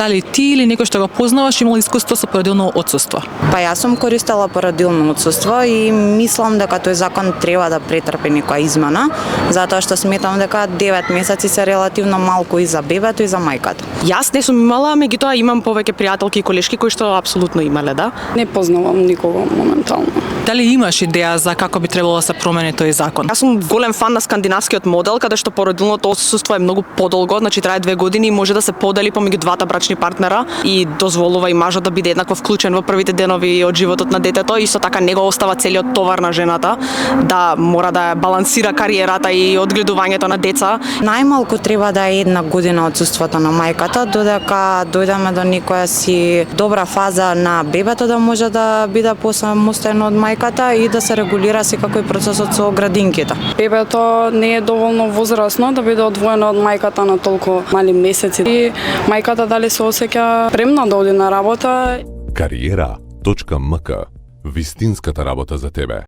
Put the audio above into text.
Дали ти или некој што го познаваш имал искуство со породилно отсуство? Па јас сум користела породилно отсуство и мислам дека тој закон треба да претрпи некоја измена, затоа што сметам дека 9 месеци се релативно малку и за бебето и за мајката. Јас не сум имала, меѓутоа имам повеќе пријателки и колешки кои што апсолутно имале, да. Не познавам никого моментално. Дали имаш идеја за како би требало да се промени тој закон? Јас сум голем фан на скандинавскиот модел, каде што породилното отсуство е многу подолго, значи трае 2 години и може да се подели помеѓу двата брачни партнера и дозволува и мажот да биде еднакво вклучен во првите денови од животот на детето и исто така не го остава целиот товар на жената, да мора да балансира кариерата и одгледувањето на деца. Најмалку треба да е 1 година отсуството на мајката, додека дојдеме до некоја си добра фаза на бебето да може да биде посамостојно од мајката и да се регулира секако и процесот со градинките. Бебето не е доволно возрасно да биде одвоено од мајката на толку мали месеци. И мајката дали се осеќа премна да оди на работа. Кариера.мк. Вистинската работа за тебе.